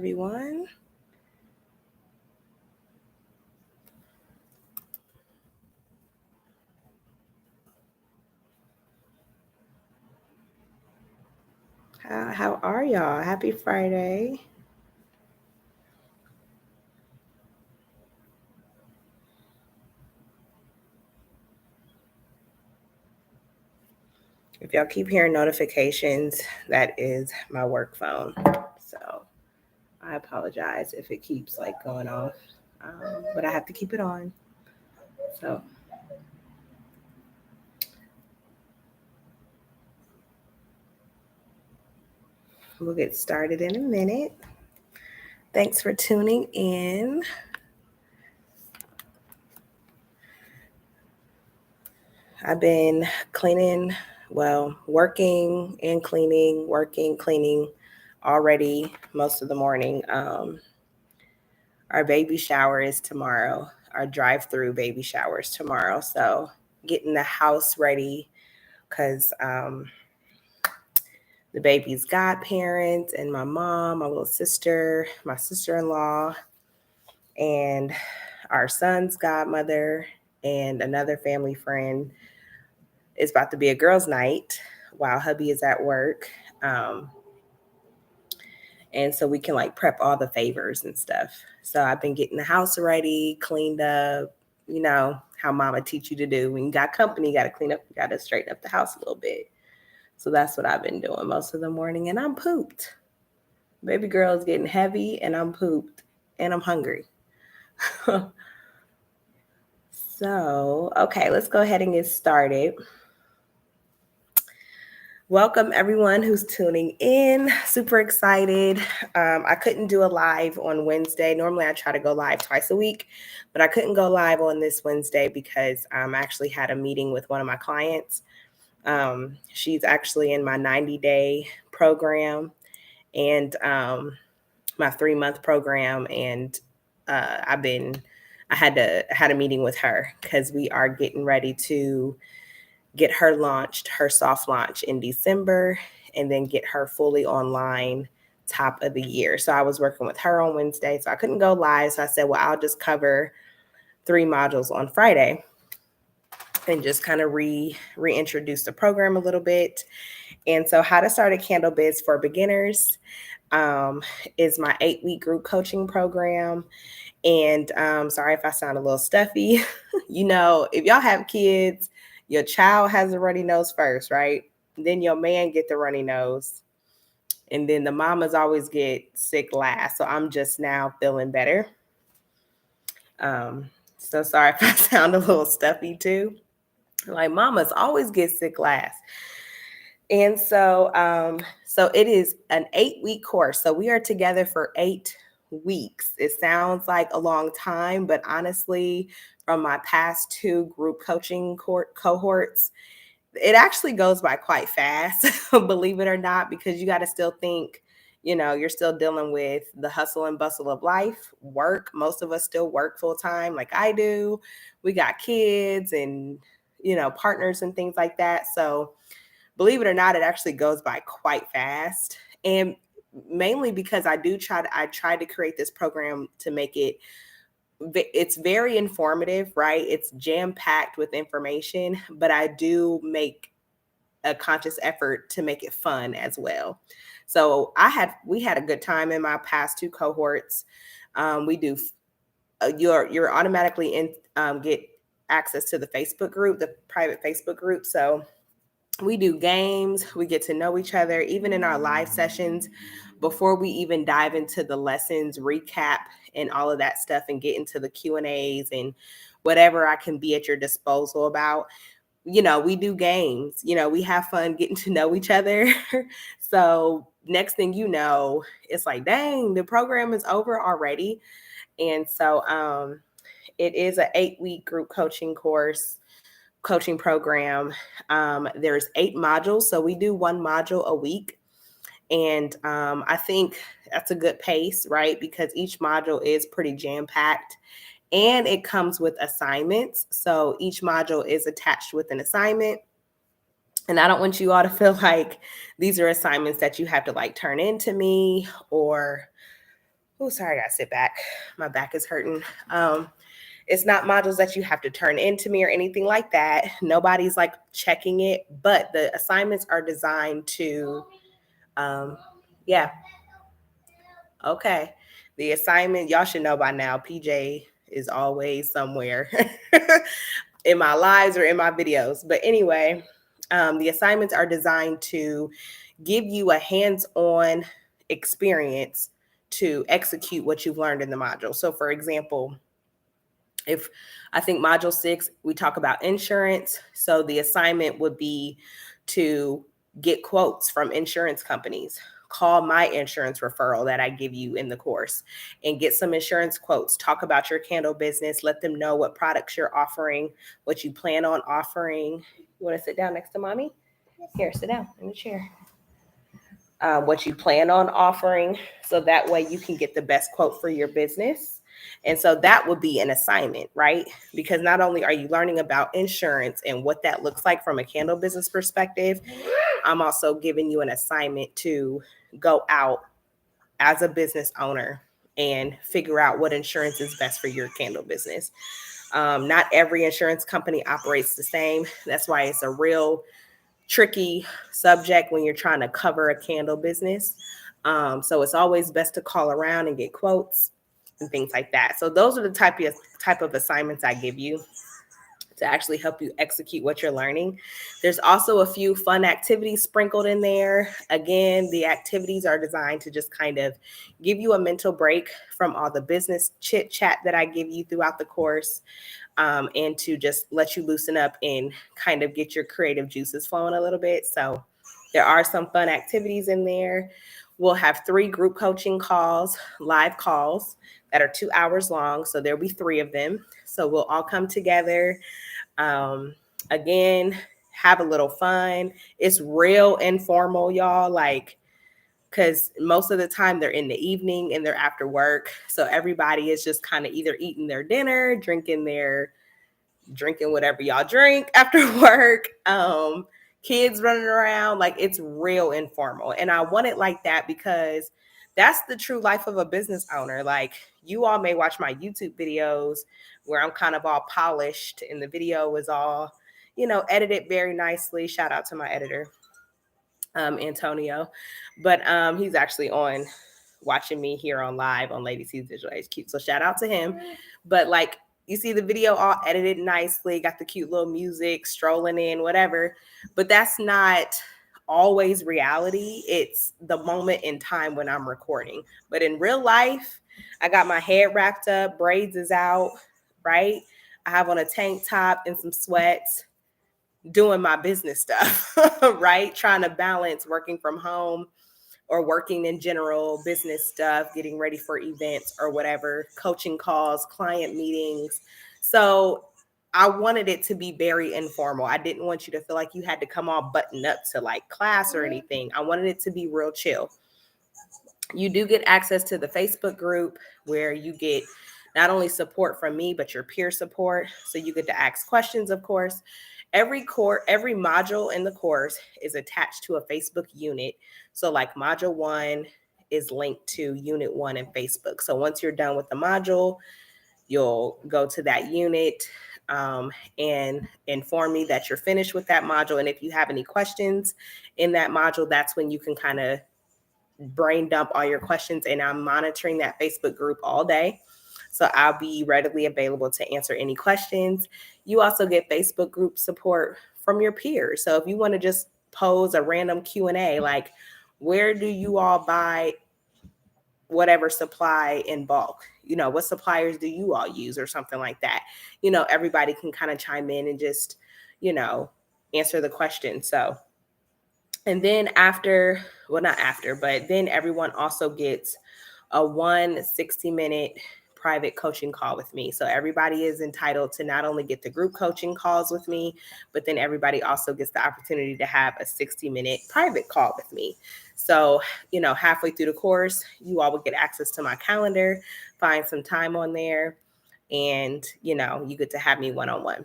everyone. How are y'all? Happy Friday. If y'all keep hearing notifications, that is my work phone. So I apologize if it keeps like going off, but I have to keep it on. So we'll get started in a minute. Thanks for tuning in. I've been working and cleaning, working, cleaning already most of the morning. Our baby shower is tomorrow. Our drive-through baby shower is tomorrow. So getting the house ready because the baby's godparents and my mom, my little sister, my sister-in-law, and our son's godmother and another family friend is about to be a girls' night while hubby is at work. And so we can like prep all the favors and stuff. So I've been getting the house ready, cleaned up, you know, how mama teach you to do. When you got company, you got to clean up, you got to straighten up the house a little bit. So that's what I've been doing most of the morning. And I'm pooped. Baby girl is getting heavy and I'm pooped and I'm hungry. So, okay, let's go ahead and get started. Welcome everyone who's tuning in. Super excited. I couldn't do a live on Wednesday. Normally I try to go live twice a week, but I couldn't go live on this Wednesday because I actually had a meeting with one of my clients. She's actually in my 90-day program and my 3-month program. And I had a meeting with her because we are getting ready to get her launched, her soft launch in December, and then get her fully online top of the year. So I was working with her on Wednesday, so I couldn't go live. So I said, well, I'll just cover 3 modules on Friday and just kind of reintroduce the program a little bit. And so how to start a candle biz for beginners is my 8-week group coaching program. And sorry if I sound a little stuffy. You know, if y'all have kids, your child has a runny nose first, right? Then your man get the runny nose. And then the mamas always get sick last. So I'm just now feeling better. So sorry if I sound a little stuffy too. Like mamas always get sick last. And so it is an 8-week course. So we are together for 8 weeks. It sounds like a long time, but honestly, from my past 2 group coaching cohorts, it actually goes by quite fast, believe it or not, because you got to still think, you know, you're still dealing with the hustle and bustle of life, work. Most of us still work full time like I do. We got kids and, you know, partners and things like that. So believe it or not, it actually goes by quite fast. And mainly because I tried to create this program to make it's very informative, right? It's jam-packed with information, but I do make a conscious effort to make it fun as well. So we had a good time in my past 2 cohorts. We do you're automatically get access to the Facebook group, the private Facebook group. So we do games, we get to know each other, even in our live sessions, before we even dive into the lessons, recap, and all of that stuff, and get into the Q&As and whatever I can be at your disposal about. You know, we do games, you know, we have fun getting to know each other. So next thing you know, it's like, dang, the program is over already. And so it is an 8-week group coaching program. There's 8 modules, so we do 1 module a week. And I think that's a good pace, right? Because each module is pretty jam-packed and it comes with assignments. So each module is attached with an assignment. And I don't want you all to feel like these are assignments that you have to like turn into me or Oh, sorry, I gotta sit back. My back is hurting. It's not modules that you have to turn into me or anything like that. Nobody's like checking it, but the assignments are designed to, yeah, okay. The assignment, y'all should know by now, PJ is always somewhere in my lives or in my videos. But anyway, the assignments are designed to give you a hands-on experience to execute what you've learned in the module. So for example, if I think module 6, we talk about insurance. So the assignment would be to get quotes from insurance companies. Call my insurance referral that I give you in the course and get some insurance quotes. Talk about your candle business. Let them know what products you're offering, what you plan on offering. You want to sit down next to mommy? Here, sit down in the chair. What you plan on offering, so that way you can get the best quote for your business. And so that would be an assignment, right? Because not only are you learning about insurance and what that looks like from a candle business perspective, I'm also giving you an assignment to go out as a business owner and figure out what insurance is best for your candle business. Not every insurance company operates the same. That's why it's a real tricky subject when you're trying to cover a candle business. So it's always best to call around and get quotes and things like that. So those are the type of assignments I give you to actually help you execute what you're learning. There's also a few fun activities sprinkled in there. Again, the activities are designed to just kind of give you a mental break from all the business chit chat that I give you throughout the course, and to just let you loosen up and kind of get your creative juices flowing a little bit. So there are some fun activities in there. We'll have 3 group coaching calls, live calls that are 2 hours long. So there'll be 3 of them. So we'll all come together. Again, have a little fun. It's real informal, y'all. Like, because most of the time they're in the evening and they're after work. So everybody is just kind of either eating their dinner, drinking whatever y'all drink after work. Kids running around, like it's real informal. And I want it like that because that's the true life of a business owner. Like, you all may watch my YouTube videos where I'm kind of all polished and the video is all, edited very nicely. Shout out to my editor, Antonio. But he's actually on watching me here on live on Lady C's Digital HQ. So shout out to him. But like, you see the video all edited nicely, got the cute little music, strolling in, whatever. But that's not always reality. It's the moment in time when I'm recording. But in real life, I got my head wrapped up, braids is out, right? I have on a tank top and some sweats, doing my business stuff, right? Trying to balance working from home or working in general business stuff, getting ready for events or whatever, coaching calls, client meetings. So I wanted it to be very informal. I didn't want you to feel like you had to come all buttoned up to like class or anything. I wanted it to be real chill. You do get access to the Facebook group where you get not only support from me, but your peer support. So you get to ask questions, of course. Every module in the course is attached to a Facebook unit. So like module 1 is linked to unit 1 in Facebook. So once you're done with the module, you'll go to that unit, and inform me that you're finished with that module. And if you have any questions in that module, that's when you can kind of brain dump all your questions. And I'm monitoring that Facebook group all day. So I'll be readily available to answer any questions. You also get Facebook group support from your peers. So if you want to just pose a random Q&A, like, where do you all buy whatever supply in bulk? What suppliers do you all use or something like that? Everybody can kind of chime in and just, answer the question. So, and then then everyone also gets a 60-minute private coaching call with me. So everybody is entitled to not only get the group coaching calls with me, but then everybody also gets the opportunity to have a 60-minute private call with me. So, halfway through the course, you all will get access to my calendar, find some time on there, and, you get to have me one-on-one.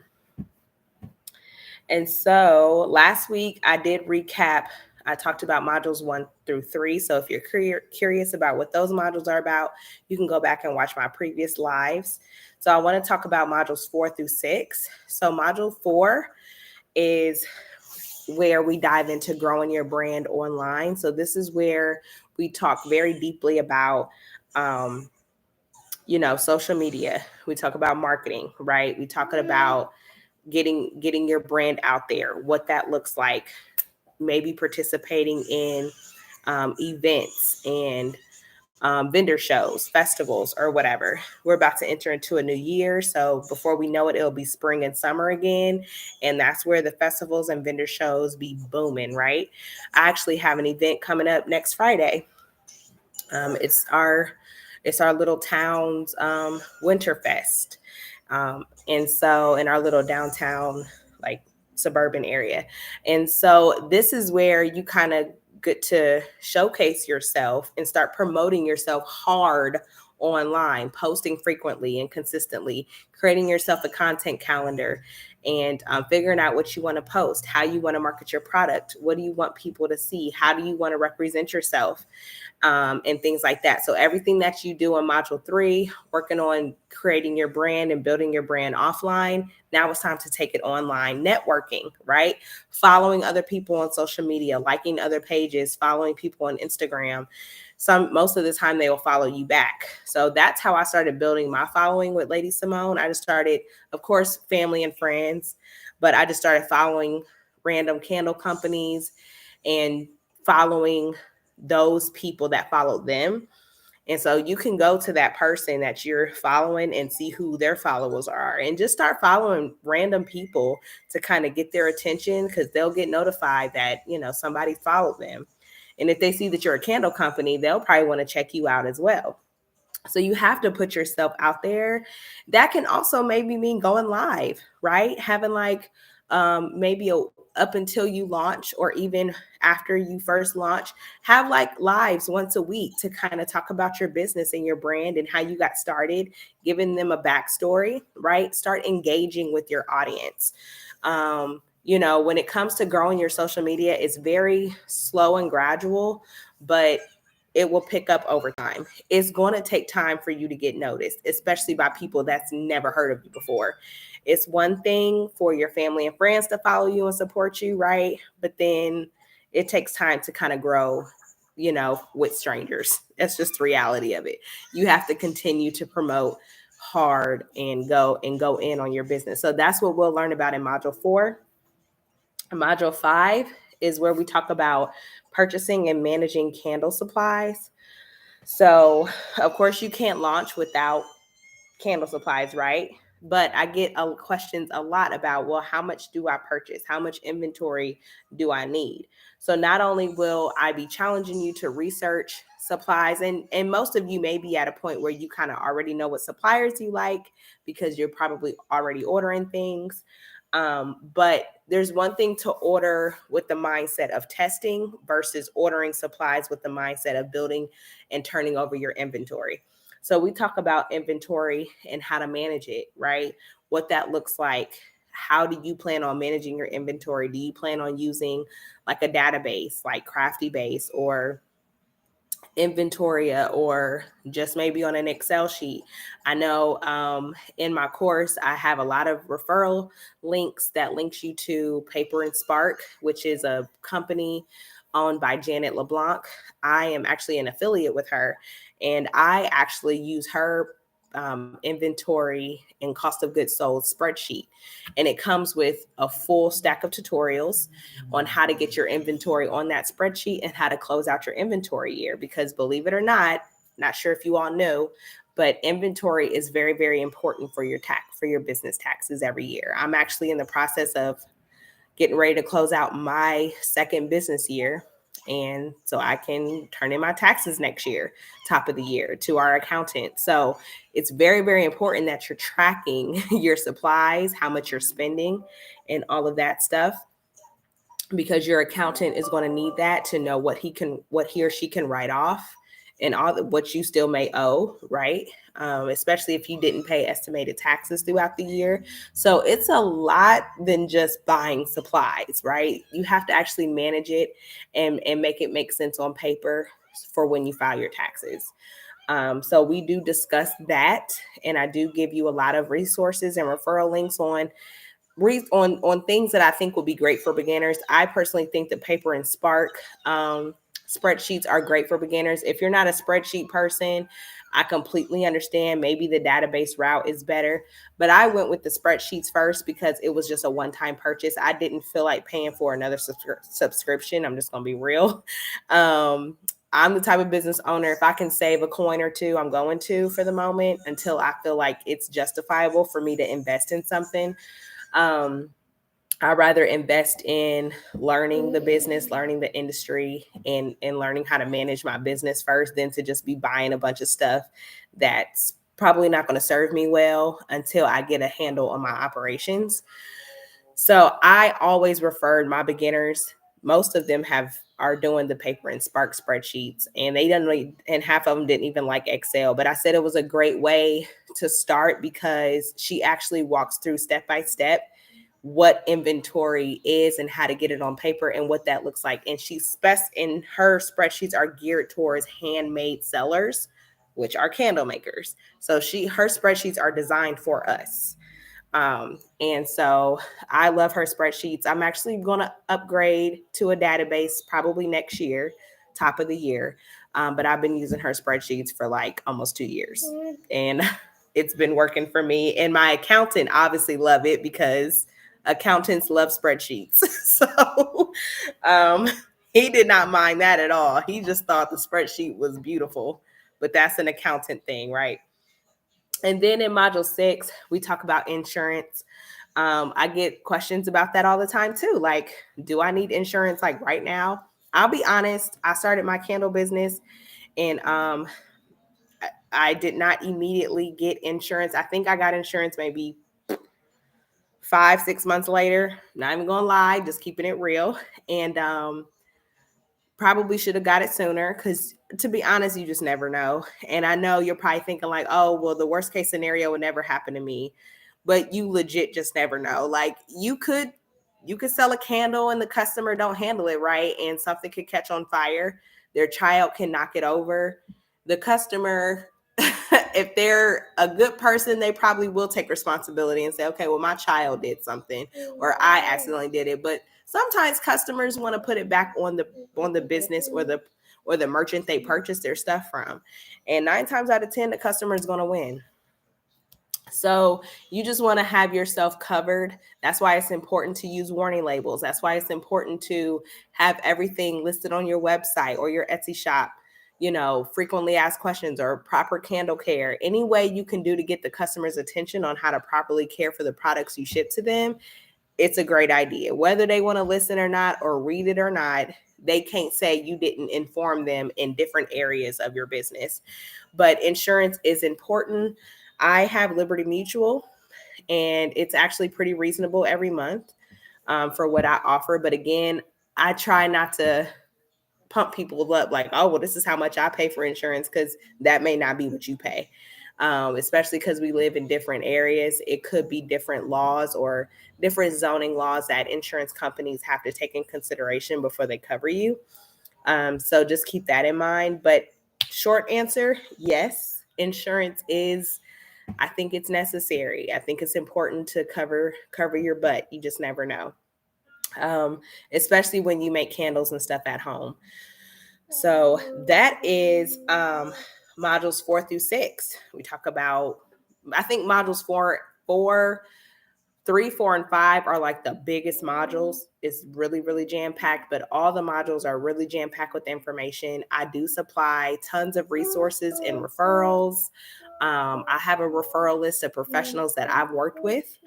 And so last week I did recap. I talked about modules 1 through 3. So if you're curious about what those modules are about, you can go back and watch my previous lives. So I want to talk about modules 4 through 6. So module 4 is where we dive into growing your brand online. So this is where we talk very deeply about, social media. We talk about marketing, right? We talk about getting your brand out there, what that looks like, maybe participating in events and vendor shows, festivals, or whatever. We're about to enter into a new year. So before we know it, it'll be spring and summer again. And that's where the festivals and vendor shows be booming, right? I actually have an event coming up next Friday. It's our little town's Winterfest. And so in our little downtown, like suburban area. And so this is where you kind of get to showcase yourself and start promoting yourself hard online, posting frequently and consistently, creating yourself a content calendar, and figuring out what you want to post, how you want to market your product, what do you want people to see, how do you want to represent yourself, and things like that. So everything that you do in module 3, working on creating your brand and building your brand offline, now it's time to take it online. Networking, right? Following other people on social media, liking other pages, following people on Instagram. Most of the time they will follow you back. So that's how I started building my following with Lady Simone. I just started, of course, family and friends, but I just started following random candle companies and following those people that followed them. And so you can go to that person that you're following and see who their followers are and just start following random people to kind of get their attention, because they'll get notified that, somebody followed them. And if they see that you're a candle company, they'll probably want to check you out as well. So you have to put yourself out there. That can also maybe mean going live, right? Having like maybe up until you launch, or even after you first launch, have like lives once a week to kind of talk about your business and your brand and how you got started, giving them a backstory, right? Start engaging with your audience. When it comes to growing your social media, it's very slow and gradual, but it will pick up over time. It's going to take time for you to get noticed, especially by people that's never heard of you before. It's one thing for your family and friends to follow you and support you, right? But then it takes time to kind of grow, with strangers. That's just the reality of it. You have to continue to promote hard and go in on your business. So that's what we'll learn about in module 4. Module 5 is where we talk about purchasing and managing candle supplies. So, of course, you can't launch without candle supplies, right? But I get questions a lot about, well, how much do I purchase? How much inventory do I need? So not only will I be challenging you to research supplies, and most of you may be at a point where you kind of already know what suppliers you like because you're probably already ordering things. But there's one thing to order with the mindset of testing versus ordering supplies with the mindset of building and turning over your inventory. So we talk about inventory and how to manage it, right? What that looks like. How do you plan on managing your inventory? Do you plan on using like a database like CraftyBase or Inventoria, or just maybe on an Excel sheet? I know in my course, I have a lot of referral links that links you to Paper and Spark, which is a company owned by Janet LeBlanc. I am actually an affiliate with her, and I actually use her inventory and cost of goods sold spreadsheet. And it comes with a full stack of tutorials on how to get your inventory on that spreadsheet and how to close out your inventory year. Because believe it or not sure if you all know, but inventory is very, very important for your business taxes every year. I'm actually in the process of getting ready to close out my second business year. And so I can turn in my taxes next year, top of the year, to our accountant. So it's very, very important that you're tracking your supplies, how much you're spending, and all of that stuff, because your accountant is going to need that to know what he or she can write off and what you still may owe, right? Especially if you didn't pay estimated taxes throughout the year. So it's a lot than just buying supplies, right? You have to actually manage it and make it make sense on paper for when you file your taxes. So we do discuss that, and I do give you a lot of resources and referral links on things that I think will be great for beginners. I personally think that Paper and Spark spreadsheets are great for beginners. If you're not a spreadsheet person, I completely understand. Maybe the database route is better, but I went with the spreadsheets first because it was just a one-time purchase. I didn't feel like paying for another subscription. I'm just going to be real. I'm the type of business owner, if I can save a coin or two, I'm going to for the moment until I feel like it's justifiable for me to invest in something. I'd rather invest in learning the business, learning the industry, and learning how to manage my business first than to just be buying a bunch of stuff that's probably not going to serve me well until I get a handle on my operations. So I always referred my beginners. Most of them are doing the Paper and Spark spreadsheets, and they didn't really, and half of them didn't even like Excel. But I said it was a great way to start because she actually walks through step by step what inventory is and how to get it on paper and what that looks like. And in her spreadsheets are geared towards handmade sellers, which are candle makers. So her spreadsheets are designed for us. And so I love her spreadsheets. I'm actually going to upgrade to a database probably next year, top of the year. But I've been using her spreadsheets for like almost 2 years, and it's been working for me. And my accountant obviously love it because accountants love spreadsheets. So he did not mind that at all. He just thought the spreadsheet was beautiful, but that's an accountant thing, right? And then in module 6, we talk about insurance. I get questions about that all the time too. Like, do I need insurance like right now? I'll be honest, I started my candle business and I did not immediately get insurance. I think I got insurance maybe 5-6 months later. Not even gonna lie, just keeping it real. And probably should have got it sooner because, to be honest, you just never know. And I know you're probably thinking like, oh, well, the worst case scenario would never happen to me, but you legit just never know. Like you could sell a candle and the customer don't handle it right and something could catch on fire. Their child can knock it over. The customer, if they're a good person, they probably will take responsibility and say, okay, well, my child did something or I accidentally did it. But sometimes customers want to put it back on the business or the merchant they purchased their stuff from. And 9 times out of 10, the customer is going to win. So you just want to have yourself covered. That's why it's important to use warning labels. That's why it's important to have everything listed on your website or your Etsy shop. Frequently asked questions or proper candle care. Any way you can do to get the customer's attention on how to properly care for the products you ship to them, it's a great idea. Whether they want to listen or not or read it or not, they can't say you didn't inform them in different areas of your business. But insurance is important. I have Liberty Mutual, and it's actually pretty reasonable every month for what I offer. But again, I try not to pump people up like, oh, well, this is how much I pay for insurance, because that may not be what you pay. Especially because we live in different areas. It could be different laws or different zoning laws that insurance companies have to take in consideration before they cover you. So just keep that in mind. But short answer, yes, insurance I think it's necessary. I think it's important to cover your butt. You just never know. Especially when you make candles and stuff at home. So that is modules 4 through 6. We talk about, I think modules 3, 4, and 5 are like the biggest modules. It's really, really jam-packed, but all the modules are really jam-packed with information. I do supply tons of resources and referrals. I have a referral list of professionals that I've worked with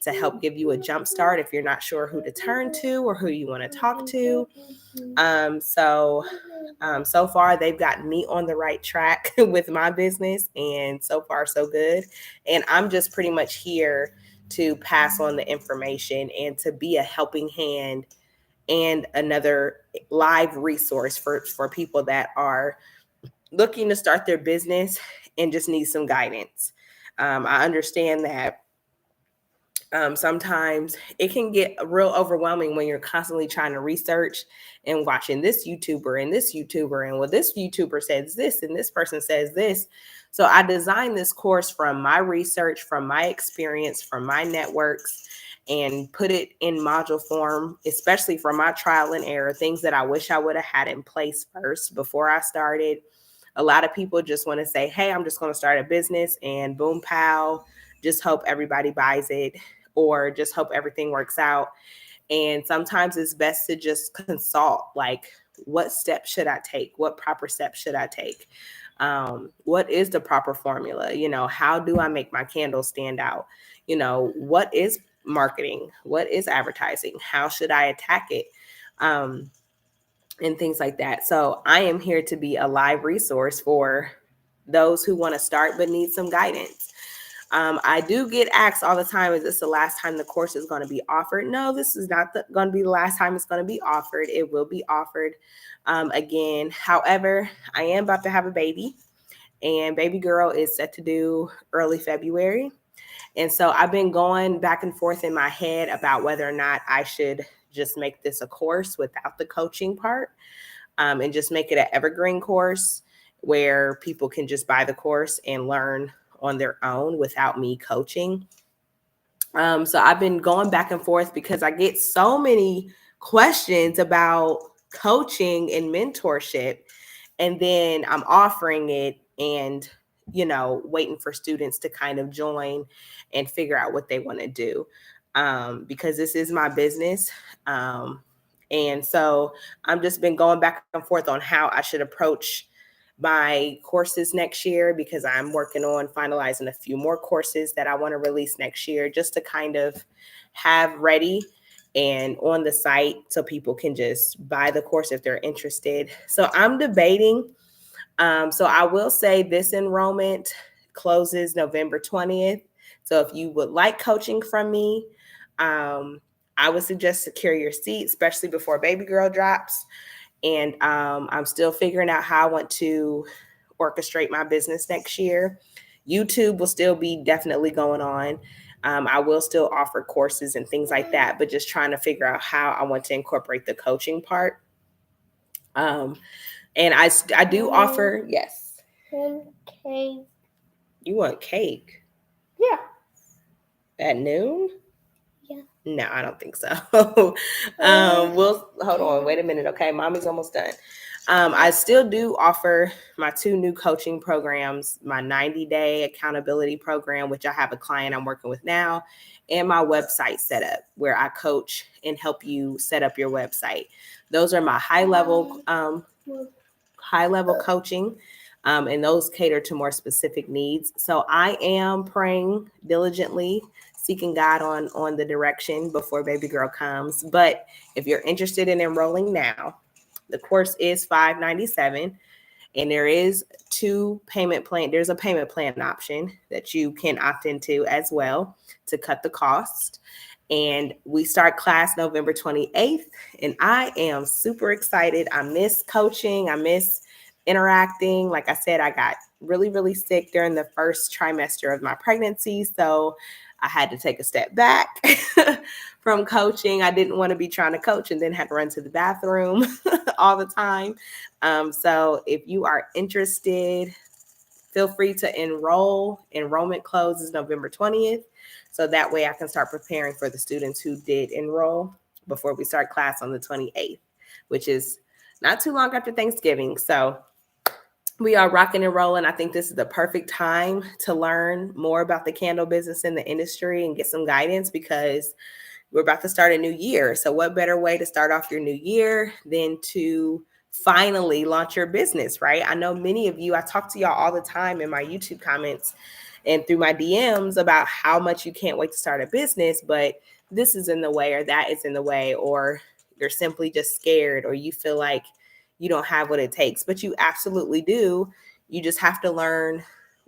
to help give you a jump start if you're not sure who to turn to or who you want to talk to. So far they've gotten me on the right track with my business, and so far so good. And I'm just pretty much here to pass on the information and to be a helping hand and another live resource for people that are looking to start their business and just need some guidance. I understand that sometimes it can get real overwhelming when you're constantly trying to research and watching this YouTuber and this YouTuber and well, this YouTuber says this and this person says this. So I designed this course from my research, from my experience, from my networks, and put it in module form, especially for my trial and error, things that I wish I would have had in place first before I started. A lot of people just want to say, hey, I'm just going to start a business and boom, pow, just hope everybody buys it or just hope everything works out. And sometimes it's best to just consult, like, what steps should I take? What proper steps should I take? What is the proper formula? How do I make my candles stand out? What is marketing? What is advertising? How should I attack it? And things like that. So I am here to be a live resource for those who want to start but need some guidance. I do get asked all the time, is this the last time the course is going to be offered? No, this is not going to be the last time it's going to be offered. It will be offered again. However, I am about to have a baby, and baby girl is set to due early February. And so I've been going back and forth in my head about whether or not I should just make this a course without the coaching part, and just make it an evergreen course where people can just buy the course and learn on their own without me coaching. So I've been going back and forth because I get so many questions about coaching and mentorship, and then I'm offering it and waiting for students to kind of join and figure out what they want to do, because this is my business. And so I've just been going back and forth on how I should approach my courses next year, because I'm working on finalizing a few more courses that I want to release next year, just to kind of have ready and on the site so people can just buy the course if they're interested. So I'm debating. So I will say this enrollment closes November 20th. So if you would like coaching from me, I would suggest secure your seat, especially before baby girl drops. And I'm still figuring out how I want to orchestrate my business next year. YouTube will still be definitely going on. I will still offer courses and things like that, but just trying to figure out how I want to incorporate the coaching part. And I do offer, yes. Cake. You want cake Yeah. at noon? Yeah. No, I don't think so. We'll hold on. Wait a minute. Okay, mommy's almost done. I still do offer my 2 new coaching programs, my 90-day accountability program, which I have a client I'm working with now, and my website setup, where I coach and help you set up your website. Those are my high level coaching, and those cater to more specific needs. So I am praying diligently, seeking God on the direction before baby girl comes. But if you're interested in enrolling now, the course is $597, and there is 2 payment plan. There's a payment plan option that you can opt into as well to cut the cost. And we start class November 28th, and I am super excited. I miss coaching. I miss interacting. Like I said, I got really, really sick during the first trimester of my pregnancy. So I had to take a step back from coaching. I didn't want to be trying to coach and then had to run to the bathroom all the time. So if you are interested, feel free to enroll. Enrollment closes November 20th. So that way I can start preparing for the students who did enroll before we start class on the 28th, which is not too long after Thanksgiving. So we are rocking and rolling. I think this is the perfect time to learn more about the candle business in the industry and get some guidance, because we're about to start a new year. So what better way to start off your new year than to finally launch your business, right? I know many of you, I talk to y'all all the time in my YouTube comments and through my DMs about how much you can't wait to start a business, but this is in the way or that is in the way, or you're simply just scared, or you feel like you don't have what it takes, but you absolutely do. You just have to learn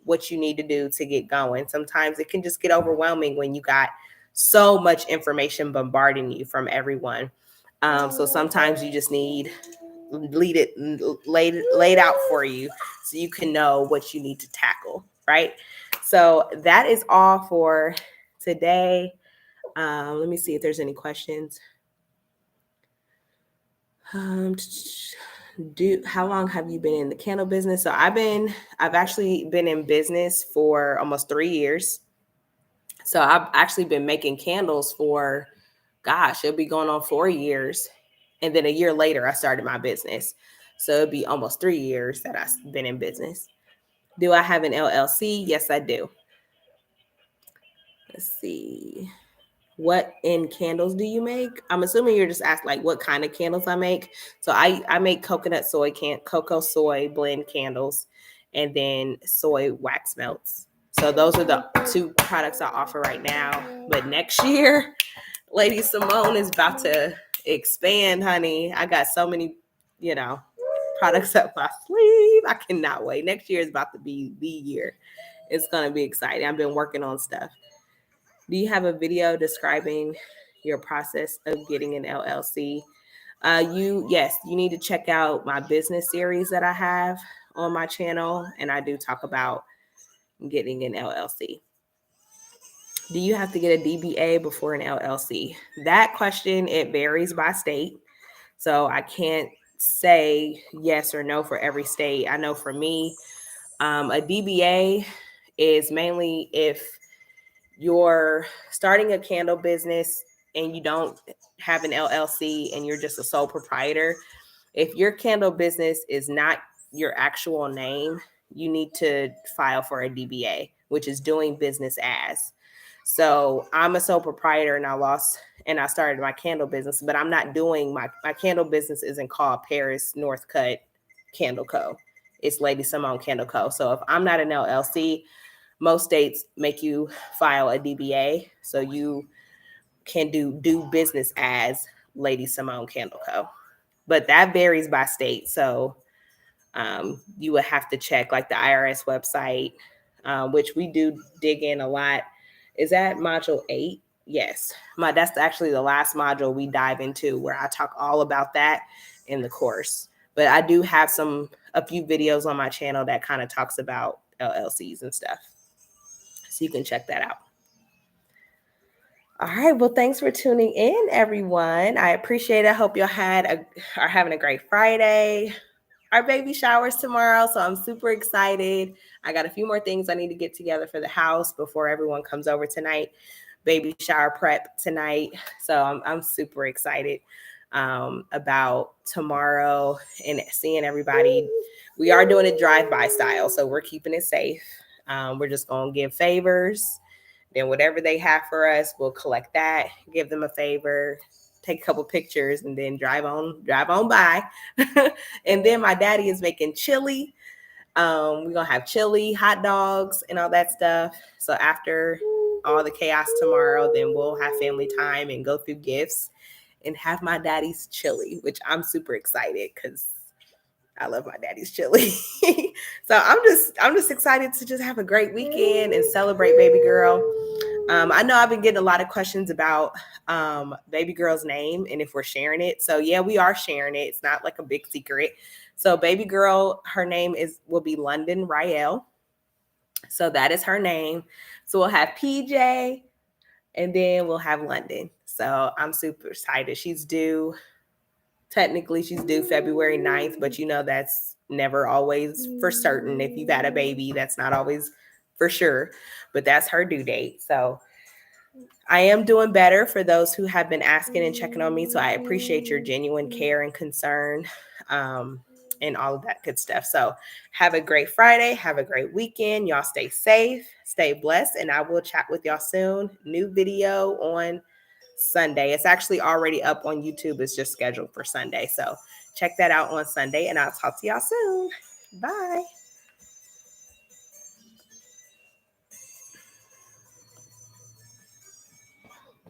what you need to do to get going. Sometimes it can just get overwhelming when you got so much information bombarding you from everyone. So sometimes you just need laid out for you so you can know what you need to tackle, right? So that is all for today. Let me see if there's any questions. How long have you been in the candle business? So I've actually been in business for almost 3 years. So I've actually been making candles for, gosh, it'll be going on 4 years. And then a year later, I started my business. So it'll be almost 3 years that I've been in business. Do I have an LLC? Yes, I do. Let's see. What in candles do you make? I'm assuming you're just asking like what kind of candles I make. So I make coconut cocoa soy blend candles, and then soy wax melts. So those are the two products I offer right now. But next year, Lady Simone is about to expand, honey. I got so many, products up my sleeve. I cannot wait. Next year is about to be the year. It's gonna be exciting. I've been working on stuff. Do you have a video describing your process of getting an LLC? Yes, you need to check out my business series that I have on my channel, and I do talk about getting an LLC. Do you have to get a DBA before an LLC? That question, it varies by state. So I can't say yes or no for every state. I know for me, a DBA is mainly if you're starting a candle business and you don't have an LLC and you're just a sole proprietor. If your candle business is not your actual name, you need to file for a DBA, which is doing business as. So I'm a sole proprietor and I started my candle business, but I'm not doing my candle business isn't called Paris Northcutt Candle Co. It's Lady Simone Candle Co. So if I'm not an LLC, most states make you file a DBA so you can do business as Lady Simone Candle Co. But that varies by state. So you would have to check like the IRS website, which we do dig in a lot. Is that module 8? Yes. That's actually the last module we dive into where I talk all about that in the course. But I do have a few videos on my channel that kind of talks about LLCs and stuff. So you can check that out. All right. Well, thanks for tuning in, everyone. I appreciate it. I hope y'all are having a great Friday. Our baby showers tomorrow, so I'm super excited. I got a few more things I need to get together for the house before everyone comes over tonight. Baby shower prep tonight, so I'm super excited about tomorrow and seeing everybody. We are doing it drive-by style, so we're keeping it safe. We're just gonna give favors. Then whatever they have for us, we'll collect that, give them a favor, take a couple pictures, and then drive on by. And then my daddy is making chili. We're gonna have chili, hot dogs, and all that stuff. So after all the chaos tomorrow, then we'll have family time and go through gifts and have my daddy's chili, which I'm super excited because I love my daddy's chili. So I'm just excited to just have a great weekend and celebrate baby girl. I know I've been getting a lot of questions about baby girl's name and if we're sharing it. So yeah, we are sharing it. It's not like a big secret. So baby girl, her name will be London Rael. So that is her name. So we'll have PJ and then we'll have London. So I'm super excited. Technically she's due February 9th, but that's never always for certain. If you've had a baby, that's not always for sure, but that's her due date. So I am doing better for those who have been asking and checking on me. So I appreciate your genuine care and concern and all of that good stuff. So have a great Friday. Have a great weekend. Y'all stay safe, stay blessed, and I will chat with y'all soon. New video on Sunday. It's actually already up on YouTube. It's just scheduled for Sunday. So check that out on Sunday, and I'll talk to y'all soon. Bye.